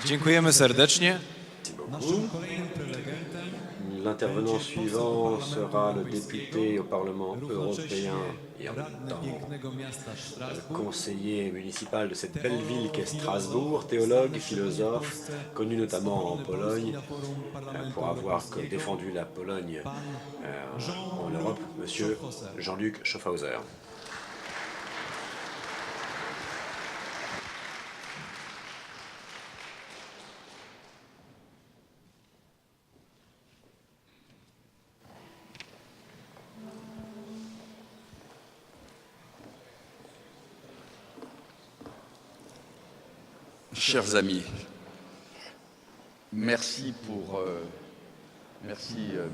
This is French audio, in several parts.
Dziękujemy serdecznie. L'intervenant suivant sera le député au Parlement européen et en même temps conseiller municipal de cette belle ville qu'est Strasbourg, théologue, philosophe, connu notamment en Pologne pour avoir défendu la Pologne en Europe, Monsieur Jean-Luc Schaffhauser. Chers amis, merci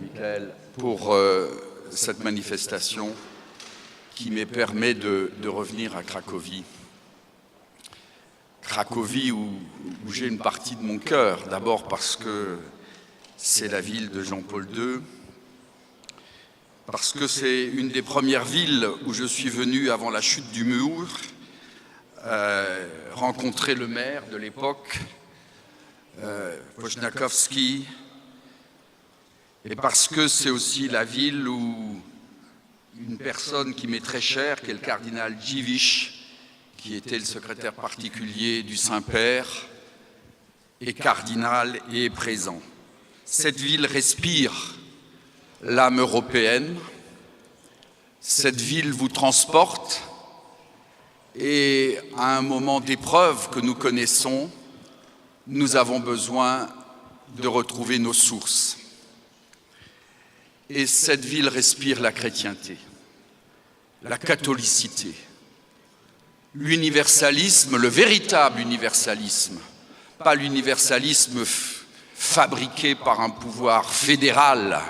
Michael, pour cette manifestation qui me permet de revenir à Cracovie. Cracovie où j'ai une partie de mon cœur, d'abord parce que c'est la ville de Jean-Paul II, parce que c'est une des premières villes où je suis venu avant la chute du mur, rencontrer le maire de l'époque, Wojciechowski, et parce que c'est aussi la ville où une personne qui m'est très chère, qui est le cardinal Dziwisz, qui était le secrétaire particulier du Saint-Père, est cardinal et est présent. Cette ville respire l'âme européenne, cette ville vous transporte, et à un moment d'épreuve que nous connaissons, nous avons besoin de retrouver nos sources. Et cette ville respire la chrétienté, la catholicité, l'universalisme, le véritable universalisme, pas l'universalisme fabriqué par un pouvoir fédéral,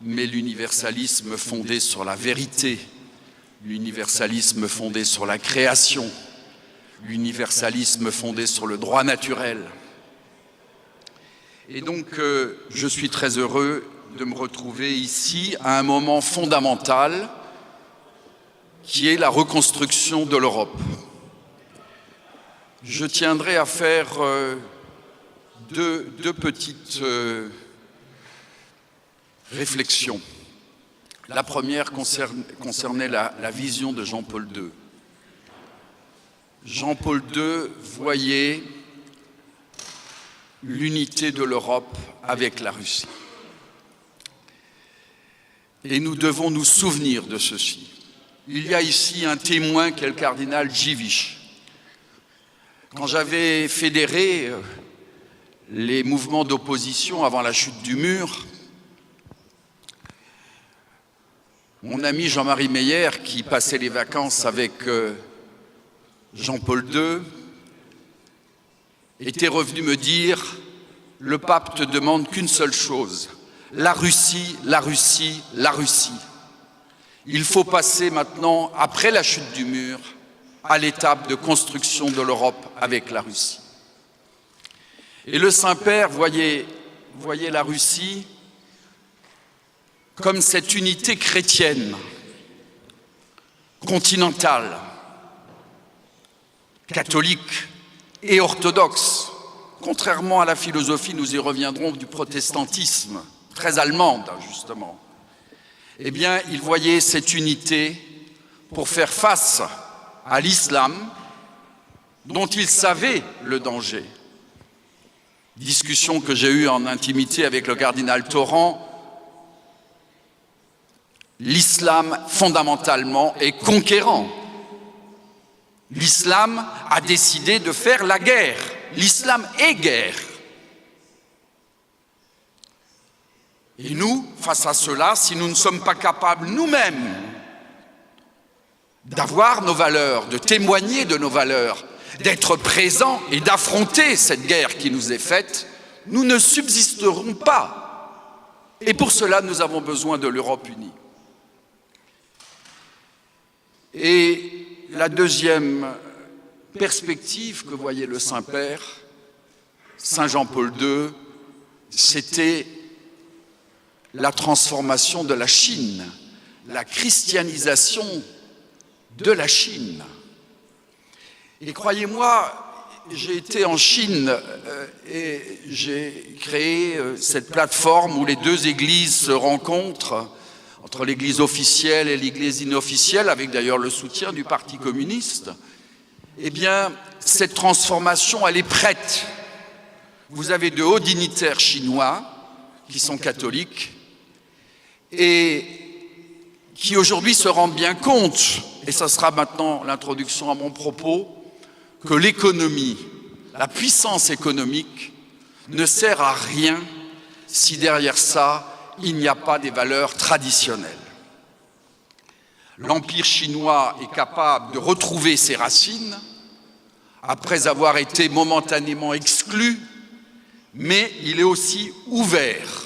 mais l'universalisme fondé sur la vérité, l'universalisme fondé sur la création, l'universalisme fondé sur le droit naturel. Et donc, je suis très heureux de me retrouver ici à un moment fondamental qui est la reconstruction de l'Europe. Je tiendrai à faire deux petites réflexions. La première concernait la vision de Jean-Paul II. Jean-Paul II voyait l'unité de l'Europe avec la Russie. Et nous devons nous souvenir de ceci. Il y a ici un témoin qui est le cardinal Dziwisz. Quand j'avais fédéré les mouvements d'opposition avant la chute du mur, mon ami Jean-Marie Meyer, qui passait les vacances avec Jean-Paul II, était revenu me dire « Le pape te demande qu'une seule chose, la Russie, la Russie, la Russie. Il faut passer maintenant, après la chute du mur, à l'étape de construction de l'Europe avec la Russie. » Et le Saint-Père voyait la Russie comme cette unité chrétienne, continentale, catholique et orthodoxe, contrairement à la philosophie, nous y reviendrons, du protestantisme, très allemande justement. Eh bien, il voyait cette unité pour faire face à l'islam, dont il savait le danger. Discussion que j'ai eue en intimité avec le cardinal Torrent. L'islam, fondamentalement, est conquérant. L'islam a décidé de faire la guerre. L'islam est guerre. Et nous, face à cela, si nous ne sommes pas capables nous-mêmes d'avoir nos valeurs, de témoigner de nos valeurs, d'être présents et d'affronter cette guerre qui nous est faite, nous ne subsisterons pas. Et pour cela, nous avons besoin de l'Europe unie. Et la deuxième perspective que voyait le Saint-Père, Saint Jean-Paul II, c'était la transformation de la Chine, la christianisation de la Chine. Et croyez-moi, j'ai été en Chine et j'ai créé cette plateforme où les deux églises se rencontrent, entre l'église officielle et l'église inofficielle, avec d'ailleurs le soutien du Parti communiste. Eh bien, cette transformation, elle est prête. Vous avez de hauts dignitaires chinois qui sont catholiques et qui aujourd'hui se rendent bien compte, et ça sera maintenant l'introduction à mon propos, que l'économie, la puissance économique ne sert à rien si derrière ça, il n'y a pas des valeurs traditionnelles. L'Empire chinois est capable de retrouver ses racines après avoir été momentanément exclu, mais il est aussi ouvert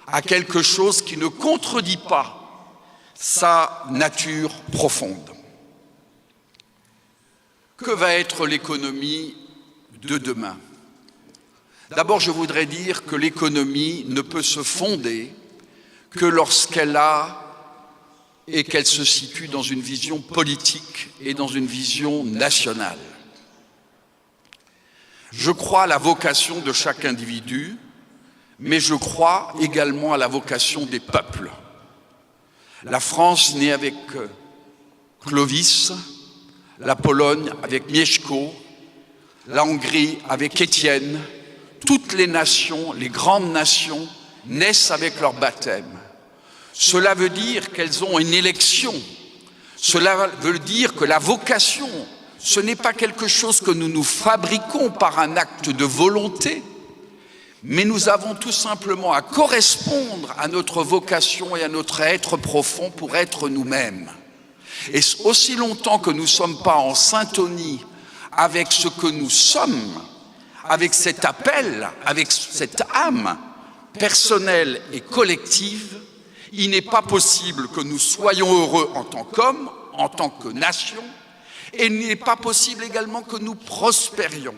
à quelque chose qui ne contredit pas sa nature profonde. Que va être l'économie de demain? D'abord, je voudrais dire que l'économie ne peut se fonder que lorsqu'elle a et qu'elle se situe dans une vision politique et dans une vision nationale. Je crois à la vocation de chaque individu, mais je crois également à la vocation des peuples. La France naît avec Clovis, la Pologne avec Mieszko, la Hongrie avec Étienne. Toutes les nations, les grandes nations, naissent avec leur baptême. Cela veut dire qu'elles ont une élection. Cela veut dire que la vocation, ce n'est pas quelque chose que nous nous fabriquons par un acte de volonté, mais nous avons tout simplement à correspondre à notre vocation et à notre être profond pour être nous-mêmes. Et aussi longtemps que nous ne sommes pas en syntonie avec ce que nous sommes, avec cet appel, avec cette âme personnelle et collective, il n'est pas possible que nous soyons heureux en tant qu'hommes, en tant que nation, et il n'est pas possible également que nous prospérions.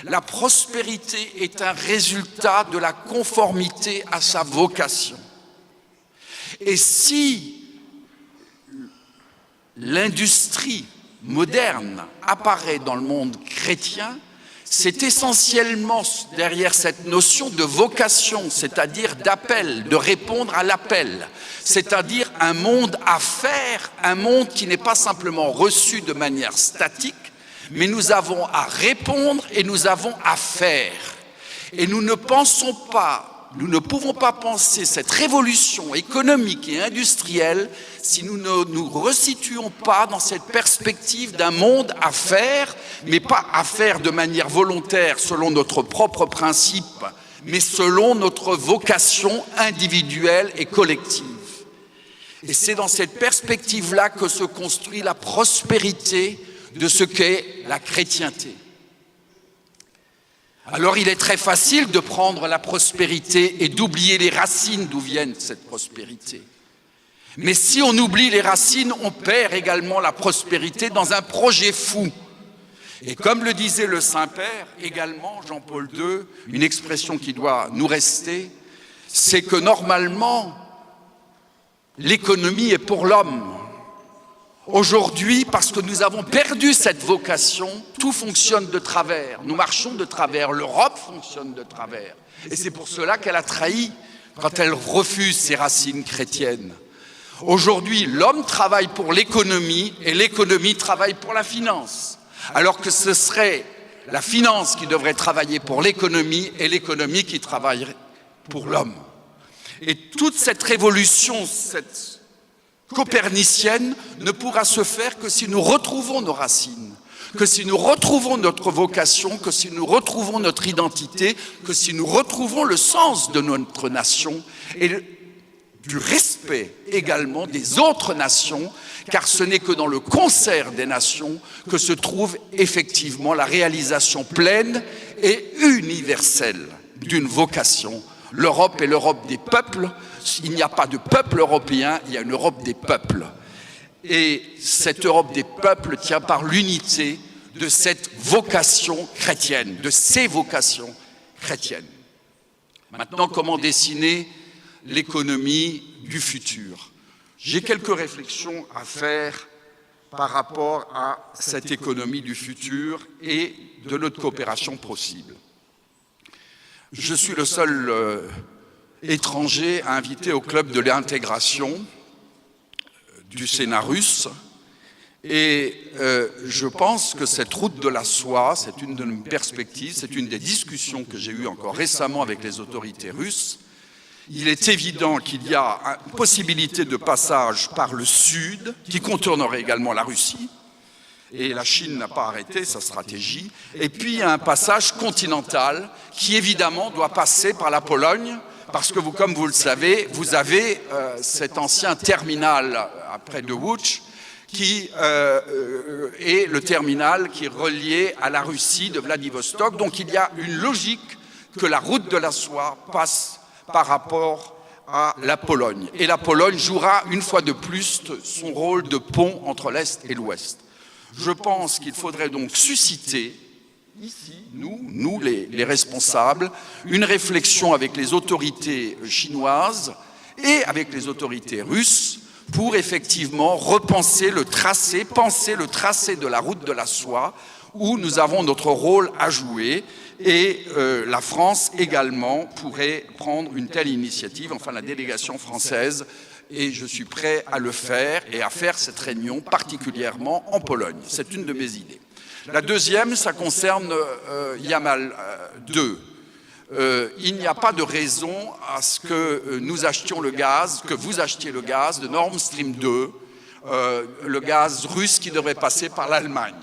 La prospérité est un résultat de la conformité à sa vocation. Et si l'industrie moderne apparaît dans le monde chrétien, c'est essentiellement derrière cette notion de vocation, c'est-à-dire d'appel, de répondre à l'appel, c'est-à-dire un monde à faire, un monde qui n'est pas simplement reçu de manière statique, mais nous avons à répondre et nous avons à faire. Et nous ne pouvons pas penser cette révolution économique et industrielle si nous ne nous resituons pas dans cette perspective d'un monde à faire, mais pas à faire de manière volontaire selon notre propre principe, mais selon notre vocation individuelle et collective. Et c'est dans cette perspective-là que se construit la prospérité de ce qu'est la chrétienté. Alors il est très facile de prendre la prospérité et d'oublier les racines d'où viennent cette prospérité. Mais si on oublie les racines, on perd également la prospérité dans un projet fou. Et comme le disait le Saint-Père, également Jean-Paul II, une expression qui doit nous rester, c'est que normalement, l'économie est pour l'homme. Aujourd'hui, parce que nous avons perdu cette vocation, tout fonctionne de travers. Nous marchons de travers. L'Europe fonctionne de travers. Et c'est pour cela qu'elle a trahi quand elle refuse ses racines chrétiennes. Aujourd'hui, l'homme travaille pour l'économie et l'économie travaille pour la finance. Alors que ce serait la finance qui devrait travailler pour l'économie et l'économie qui travaillerait pour l'homme. Et toute cette révolution, cette copernicienne ne pourra se faire que si nous retrouvons nos racines, que si nous retrouvons notre vocation, que si nous retrouvons notre identité, que si nous retrouvons le sens de notre nation et du respect également des autres nations, car ce n'est que dans le concert des nations que se trouve effectivement la réalisation pleine et universelle d'une vocation. L'Europe est l'Europe des peuples. Il n'y a pas de peuple européen, il y a une Europe des peuples. Et cette Europe des peuples tient par l'unité de cette vocation chrétienne, de ces vocations chrétiennes. Maintenant, comment dessiner l'économie du futur? J'ai quelques réflexions à faire par rapport à cette économie du futur et de notre coopération possible. Je suis le seul étranger invité au club de l'intégration du Sénat russe et je pense que cette route de la soie, c'est une de mes perspectives, c'est une des discussions que j'ai eues encore récemment avec les autorités russes. Il est évident qu'il y a une possibilité de passage par le sud qui contournerait également la Russie et la Chine n'a pas arrêté sa stratégie et puis il y a un passage continental qui évidemment doit passer par la Pologne parce que vous, comme vous le savez, vous avez cet ancien terminal près de Łódź qui est le terminal qui est relié à la Russie de Vladivostok. Donc il y a une logique que la route de la soie passe par rapport à la Pologne. Et la Pologne jouera une fois de plus son rôle de pont entre l'Est et l'Ouest. Je pense qu'il faudrait donc susciter ici, nous les responsables, une réflexion avec les autorités chinoises et avec les autorités russes pour effectivement repenser le tracé, penser le tracé de la route de la soie où nous avons notre rôle à jouer et la France également pourrait prendre une telle initiative, enfin la délégation française, et je suis prêt à le faire et à faire cette réunion particulièrement en Pologne. C'est une de mes idées. La deuxième, ça concerne Yamal 2. Il n'y a pas de raison à ce que nous achetions le gaz, que vous achetiez le gaz de Nord Stream 2, le gaz russe qui devrait passer par l'Allemagne.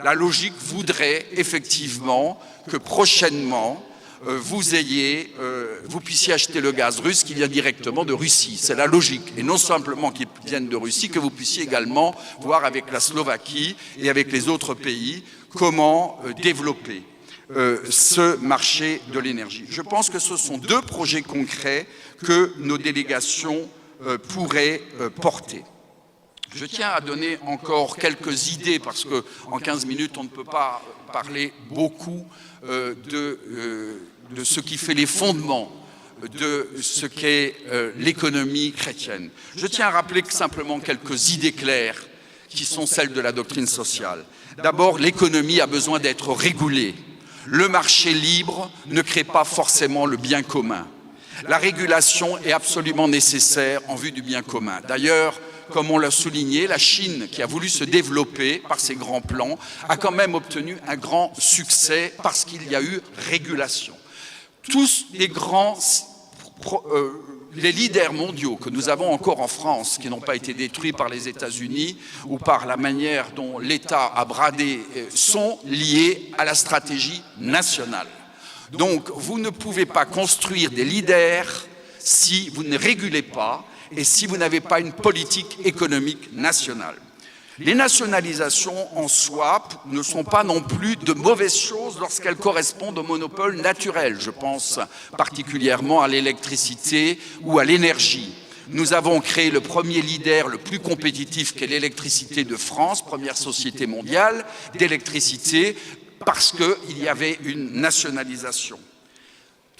La logique voudrait effectivement que prochainement vous puissiez acheter le gaz russe qui vient directement de Russie. C'est la logique. Et non simplement qu'il vienne de Russie, que vous puissiez également voir avec la Slovaquie et avec les autres pays comment développer ce marché de l'énergie. Je pense que ce sont deux projets concrets que nos délégations pourraient porter. Je tiens à donner encore quelques idées parce qu'en 15 minutes, on ne peut pas parler beaucoup de ce qui fait les fondements de ce qu'est l'économie chrétienne. Je tiens à rappeler simplement quelques idées claires qui sont celles de la doctrine sociale. D'abord, l'économie a besoin d'être régulée. Le marché libre ne crée pas forcément le bien commun. La régulation est absolument nécessaire en vue du bien commun. D'ailleurs, comme on l'a souligné, la Chine, qui a voulu se développer par ses grands plans, a quand même obtenu un grand succès parce qu'il y a eu régulation. Tous les grands, les leaders mondiaux que nous avons encore en France, qui n'ont pas été détruits par les États-Unis ou par la manière dont l'État a bradé, sont liés à la stratégie nationale. Donc, vous ne pouvez pas construire des leaders si vous ne régulez pas et si vous n'avez pas une politique économique nationale. Les nationalisations en soi ne sont pas non plus de mauvaises choses lorsqu'elles correspondent au monopole naturel. Je pense particulièrement à l'électricité ou à l'énergie. Nous avons créé le premier leader le plus compétitif qu'est l'électricité de France, première société mondiale d'électricité, parce qu'il y avait une nationalisation.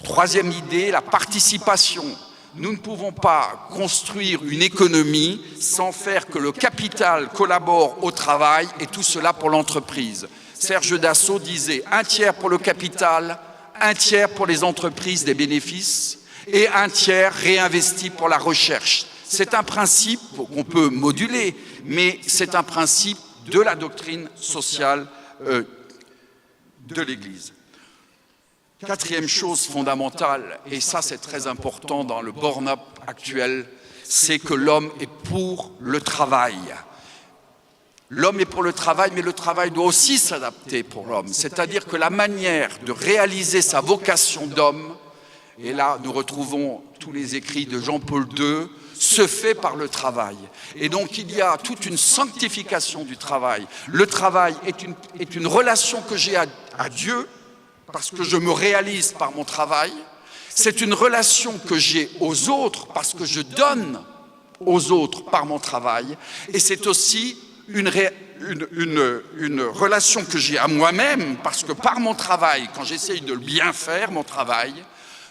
Troisième idée, la participation. Nous ne pouvons pas construire une économie sans faire que le capital collabore au travail et tout cela pour l'entreprise. Serge Dassault disait 1/3 pour le capital, 1/3 pour les entreprises des bénéfices et 1/3 réinvesti pour la recherche. C'est un principe qu'on peut moduler, mais c'est un principe de la doctrine sociale de l'Église. Quatrième chose fondamentale, et ça c'est très important dans le burn-up actuel, c'est que l'homme est pour le travail. L'homme est pour le travail, mais le travail doit aussi s'adapter pour l'homme. C'est-à-dire que la manière de réaliser sa vocation d'homme, et là nous retrouvons tous les écrits de Jean-Paul II, se fait par le travail. Et donc il y a toute une sanctification du travail. Le travail est une relation que j'ai à Dieu, parce que je me réalise par mon travail. C'est une relation que j'ai aux autres, parce que je donne aux autres par mon travail. Et c'est aussi une relation que j'ai à moi-même, parce que par mon travail, quand j'essaye de bien faire mon travail,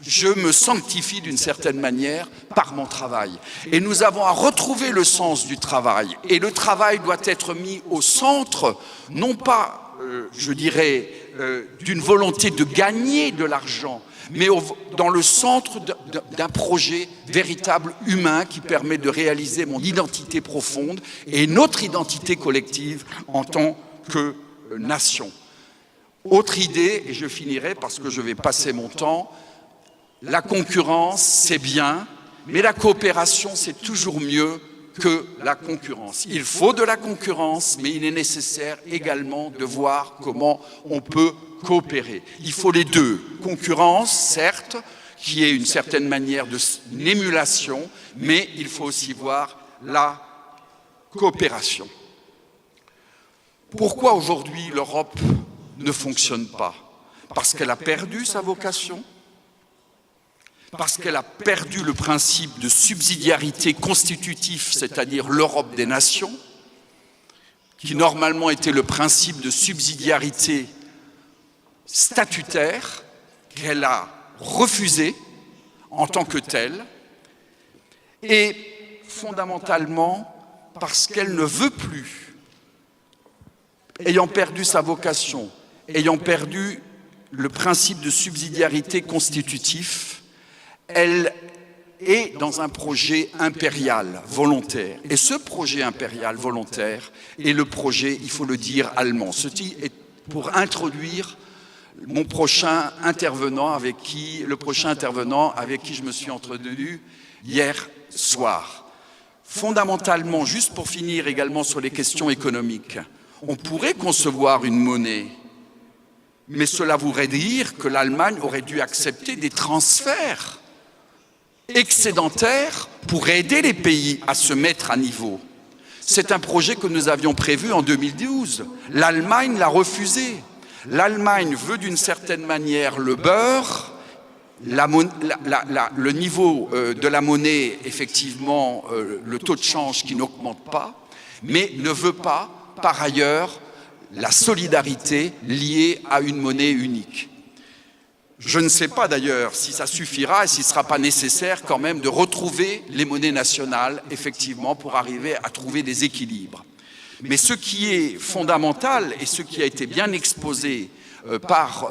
je me sanctifie d'une certaine manière par mon travail. Et nous avons à retrouver le sens du travail. Et le travail doit être mis au centre, non pas, je dirais, d'une volonté de gagner de l'argent, mais dans le centre d'un projet véritable humain qui permet de réaliser mon identité profonde et notre identité collective en tant que nation. Autre idée, et je finirai parce que je vais passer mon temps, la concurrence, c'est bien, mais la coopération, c'est toujours mieux que la concurrence. Il faut de la concurrence, mais il est nécessaire également de voir comment on peut coopérer. Il faut les deux. Concurrence, certes, qui est une certaine manière d'une émulation, mais il faut aussi voir la coopération. Pourquoi aujourd'hui l'Europe ne fonctionne pas? Parce qu'elle a perdu sa vocation, parce qu'elle a perdu le principe de subsidiarité constitutif, c'est-à-dire l'Europe des nations, qui normalement était le principe de subsidiarité statutaire, qu'elle a refusé en tant que telle, et fondamentalement parce qu'elle ne veut plus, ayant perdu sa vocation, ayant perdu le principe de subsidiarité constitutif, elle est dans un projet impérial volontaire. Et ce projet impérial volontaire est le projet, il faut le dire, allemand. Ceci est pour introduire le prochain intervenant avec qui je me suis entretenu hier soir. Fondamentalement, juste pour finir également sur les questions économiques, on pourrait concevoir une monnaie, mais cela voudrait dire que l'Allemagne aurait dû accepter des transferts excédentaires pour aider les pays à se mettre à niveau. C'est un projet que nous avions prévu en 2012. L'Allemagne l'a refusé. L'Allemagne veut d'une certaine manière le beurre, le niveau de la monnaie, effectivement, le taux de change qui n'augmente pas, mais ne veut pas, par ailleurs, la solidarité liée à une monnaie unique. Je ne sais pas d'ailleurs si ça suffira et s'il ne sera pas nécessaire quand même de retrouver les monnaies nationales, effectivement, pour arriver à trouver des équilibres. Mais ce qui est fondamental et ce qui a été bien exposé par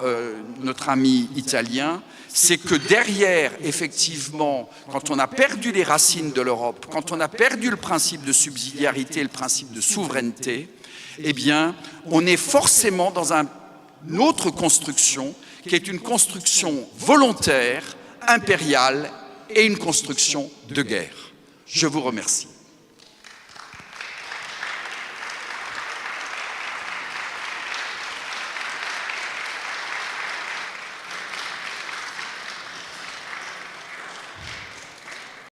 notre ami italien, c'est que derrière, effectivement, quand on a perdu les racines de l'Europe, quand on a perdu le principe de subsidiarité, le principe de souveraineté, eh bien, on est forcément dans une autre construction qui est une construction volontaire, impériale et une construction de guerre. Je vous remercie.